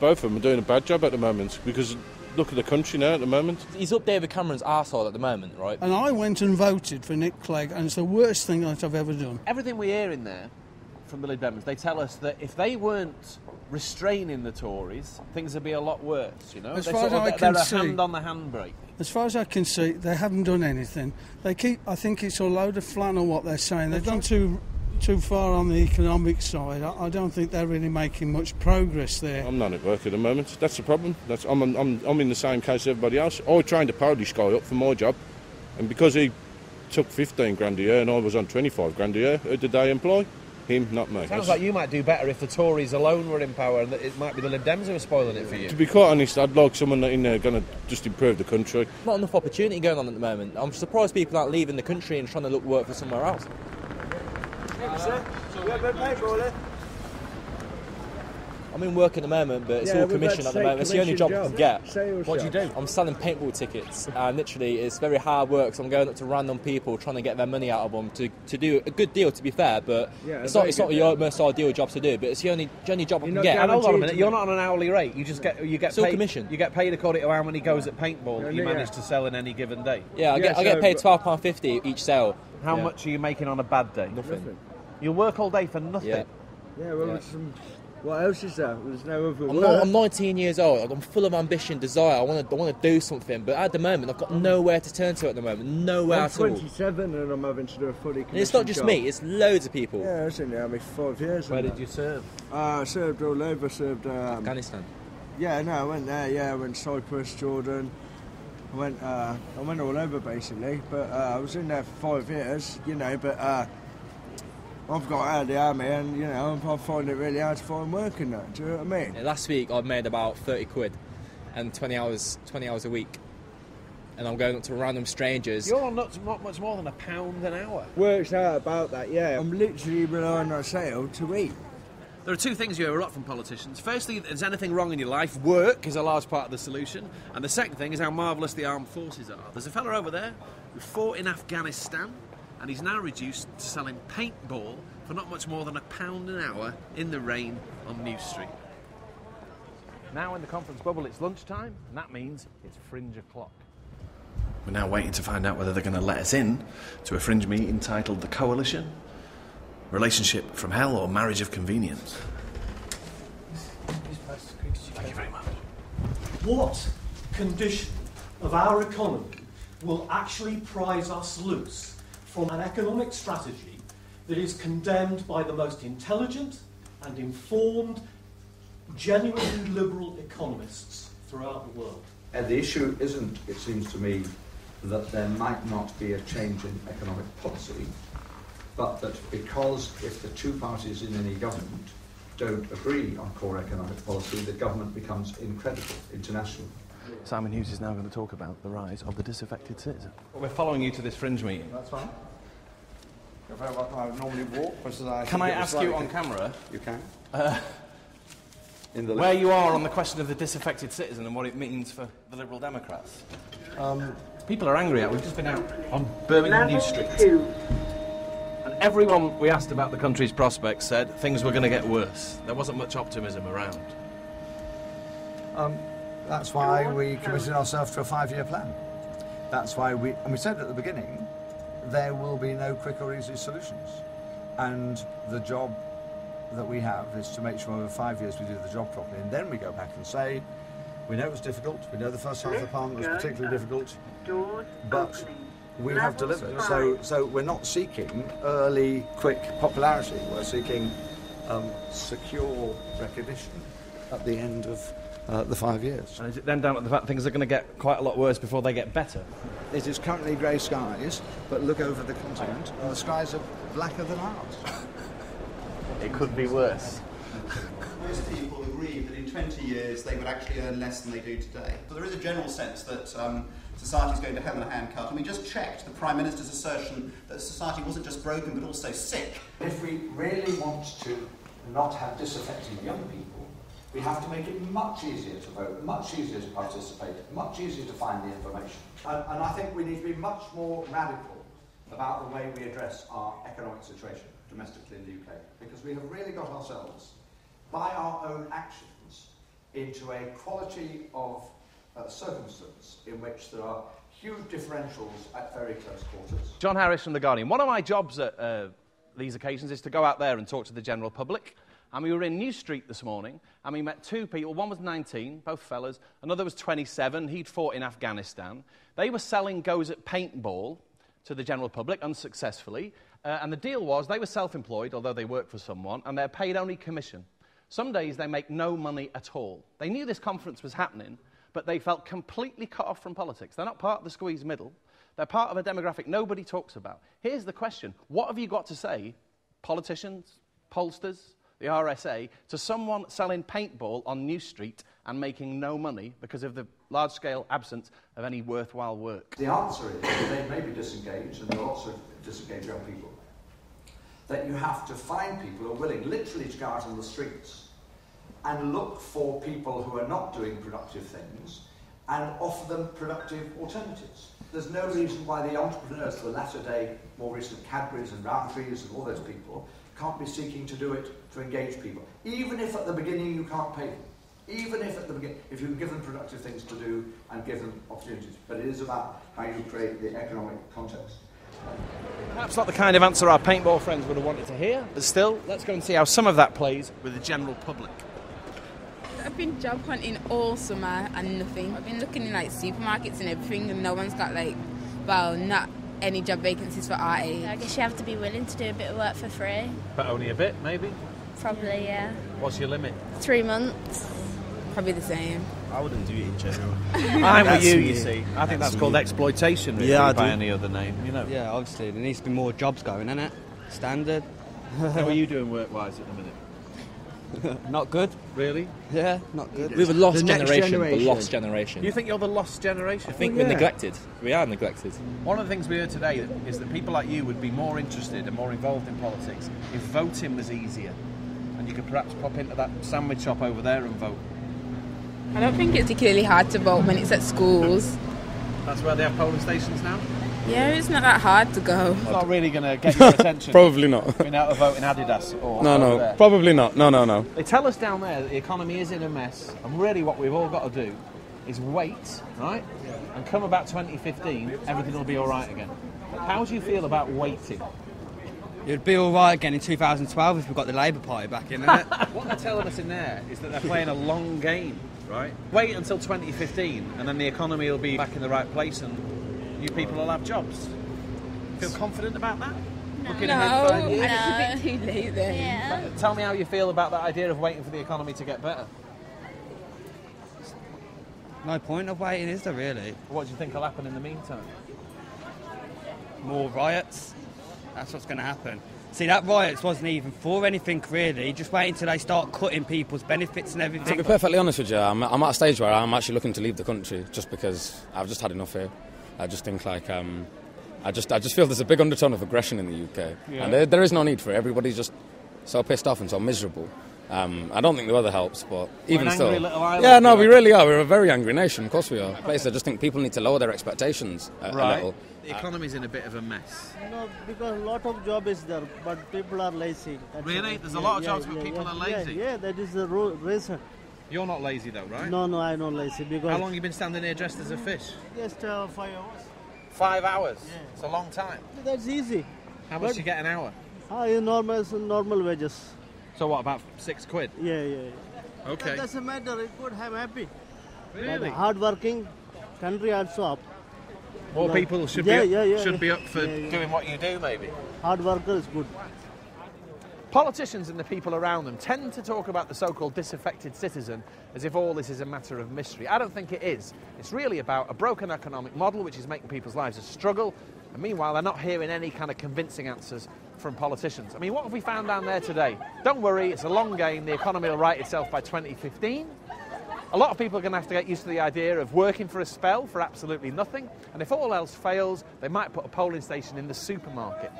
both of them are doing a bad job at the moment, because look at the country now at the moment. He's up David Cameron's arsehole at the moment, right? And I went and voted for Nick Clegg, and it's the worst thing that I've ever done. Everything we hear in there from the Lib Dems, they tell us that if they weren't restraining the Tories, things would be a lot worse, you know? As far as I can see, they're a hand on the handbrake. As far as I can see, they haven't done anything. I think it's a load of flannel what they're saying. They've gone too far on the economic side. I don't think they're really making much progress there. I'm not at work at the moment. That's the problem. I'm in the same case as everybody else. I trained a Polish guy up for my job, and because he took 15 grand a year and I was on 25 grand a year, who did they employ? Him, not me. Sounds like you might do better if the Tories alone were in power, and that it might be the Lib Dems who are spoiling it for you. To be quite honest, I'd like someone in there going to just improve the country. Not enough opportunity going on at the moment. I'm surprised people aren't leaving the country and trying to look work for somewhere else. I'm in work at the moment, but it's all commission at the moment. It's the only job I can get. What do you do? I'm selling paintball tickets, and literally it's very hard work, so I'm going up to random people trying to get their money out of them to do a good deal, to be fair, but it's not your most ideal job to do, but it's the only job I can get. And hold on a minute, you're not on an hourly rate, you get it's all paid, commission. You get paid according to how many goes at paintball you manage to sell in any given day. Yeah, I get paid £12.50 each sale. How much are you making on a bad day? Nothing. You'll work all day for nothing? Yeah, well, what else is there? There's no other work. I'm 19 years old. I'm full of ambition, desire. I want to do something, but at the moment, I've got nowhere to turn to at the moment. Nowhere at all. I'm 27 and I'm having to do a fully commission and it's not just job. me, it's loads of people. Yeah, I was in the army for 5 years. Where did you serve? I served all over. Afghanistan. Yeah, no, I went there. Yeah, I went Cyprus, Jordan. I went all over basically, but I was in there for 5 years, you know. But I've got out of the army, and you know, I find it really hard to find work in that. Do you know what I mean? Yeah, last week I made about 30 quid, and 20 hours a week, and I'm going up to random strangers. You're on not much more than £1 an hour. Works out about that, yeah. I'm literally relying on sale to eat. There are two things you hear a lot from politicians. Firstly, if there's anything wrong in your life, work is a large part of the solution. And the second thing is how marvellous the armed forces are. There's a fella over there who fought in Afghanistan, and he's now reduced to selling paintball for not much more than £1 an hour in the rain on New Street. Now in the conference bubble, it's lunchtime, and that means it's fringe o'clock. We're now waiting to find out whether they're going to let us in to a fringe meeting titled The Coalition. Relationship from hell or marriage of convenience? Thank you very much. What condition of our economy will actually prise us loose from an economic strategy that is condemned by the most intelligent and informed, genuinely liberal economists throughout the world? The issue isn't, it seems to me, that there might not be a change in economic policy, but that because if the two parties in any government don't agree on core economic policy, the government becomes incredible internationally. Simon Hughes is now going to talk about the rise of the disaffected citizen. Well, we're following you to this fringe meeting. That's fine. If I normally walk, can I ask you on camera? You can. Where you are on the question of the disaffected citizen and what it means for the Liberal Democrats. People are angry at. We've just been out on Birmingham New Street. And everyone we asked about the country's prospects said things were going to get worse. There wasn't much optimism around. That's why we committed ourselves to a 5-year plan. That's why we said at the beginning, there will be no quick or easy solutions. And the job that we have is to make sure over 5 years we do the job properly, and then we go back and say, we know it was difficult, we know the first half of the Parliament was particularly difficult, but we have delivered. So we're not seeking early, quick popularity, we're seeking secure recognition at the end of the 5 years. And is it then down to the fact things are going to get quite a lot worse before they get better? It is currently grey skies, but look over the continent and the skies are blacker than ours. It could be worse. Most people agree that in 20 years they would actually earn less than they do today. So there is a general sense that society is going to hell in a handcart. And we just checked the Prime Minister's assertion that society wasn't just broken but also sick. If we really want to not have disaffected young people, we have to make it much easier to vote, much easier to participate, much easier to find the information. And I think we need to be much more radical about the way we address our economic situation domestically in the UK, because we have really got ourselves, by our own actions, into a quality of circumstance in which there are huge differentials at very close quarters. John Harris from The Guardian. One of my jobs at these occasions is to go out there and talk to the general public. And we were in New Street this morning, and we met two people. One was 19, both fellas. Another was 27. He'd fought in Afghanistan. They were selling goes at paintball to the general public, unsuccessfully. And the deal was they were self-employed, although they worked for someone, and they're paid only commission. Some days they make no money at all. They knew this conference was happening, but they felt completely cut off from politics. They're not part of the squeeze middle. They're part of a demographic nobody talks about. Here's the question. What have you got to say, politicians, pollsters, the RSA, to someone selling paintball on New Street and making no money because of the large-scale absence of any worthwhile work? The answer is that they may be disengaged, and there are lots of disengaged young people, that you have to find people who are willing literally to go out on the streets and look for people who are not doing productive things and offer them productive alternatives. There's no reason why the entrepreneurs, the latter day, more recent Cadburys and Rowntrees and all those people, can't be seeking to do it to engage people. Even if at the beginning you can't pay them. Even if at the beginning, if you can give them productive things to do and give them opportunities. But it is about how you create the economic context. Perhaps not the kind of answer our paintball friends would have wanted to hear, but still, let's go and see how some of that plays with the general public. I've been job hunting all summer and nothing. I've been looking in like supermarkets and everything, and no one's got not any job vacancies for our age. I guess you have to be willing to do a bit of work for free. But only a bit, maybe? Probably, yeah. What's your limit? 3 months. Probably the same. I wouldn't do it in general. I'm with you, you see. I think that's called exploitation, really, by any other name, you know. Yeah, obviously. There needs to be more jobs going, innit? Standard. How are you doing work-wise at the minute? Not good. Really? Yeah, not good. We're the lost generation. The lost generation. You think you're the lost generation? I think we're neglected. We are neglected. One of the things we heard today is that people like you would be more interested and more involved in politics if voting was easier. And you could perhaps pop into that sandwich shop over there and vote. I don't think it's particularly hard to vote when it's at schools. That's where they have polling stations now? Yeah, it's not that hard to go. It's not really going to get your attention. Probably not. Being out to vote in Adidas or No, there. probably not. No. They tell us down there that the economy is in a mess, and really what we've all got to do is wait, right? And come about 2015, everything will be all right again. How do you feel about waiting? It'd be all right again in 2012 if we got the Labour Party back in, innit? What they're telling us in there is that they're playing a long game, right? Wait until 2015, and then the economy will be back in the right place, and you people will have jobs. Feel confident about that? No, Looking ahead 5 years? it's a bit too late then. Yeah. Tell me how you feel about that idea of waiting for the economy to get better. No point of waiting, is there really? What do you think will happen in the meantime? More riots. That's what's going to happen. See, that riots wasn't even for anything really. Just wait until they start cutting people's benefits and everything. To be perfectly honest with you, I'm at a stage where I'm actually looking to leave the country just because I've just had enough here. I just think I just feel there's a big undertone of aggression in the UK, and there is no need for it. Everybody's just so pissed off and so miserable. I don't think the weather helps, but even still, we really are. We're a very angry nation, of course we are. Basically, I just think people need to lower their expectations a little. The economy's in a bit of a mess. No, because a lot of job is there, but people are lazy. Really? There's a lot of jobs, but people are lazy? Yeah, that is the reason. You're not lazy though, right? No, I'm not lazy. Because how long have you been standing here dressed as a fish? Just 5 hours. 5 hours? Yeah. It's a long time. That's easy. How much do you get an hour? Normal wages. So what, about £6? Yeah. Okay. That doesn't matter. It's good. I'm happy. Really? Hard working, country also up. More people should be up for doing what you do, maybe. Hard worker is good. Politicians and the people around them tend to talk about the so-called disaffected citizen as if all this is a matter of mystery. I don't think it is. It's really about a broken economic model which is making people's lives a struggle, and meanwhile they're not hearing any kind of convincing answers from politicians. I mean, what have we found down there today? Don't worry, it's a long game. The economy will right itself by 2015. A lot of people are going to have to get used to the idea of working for a spell for absolutely nothing, and if all else fails, they might put a polling station in the supermarket.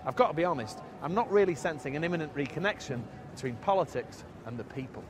I've got to be honest, I'm not really sensing an imminent reconnection between politics and the people.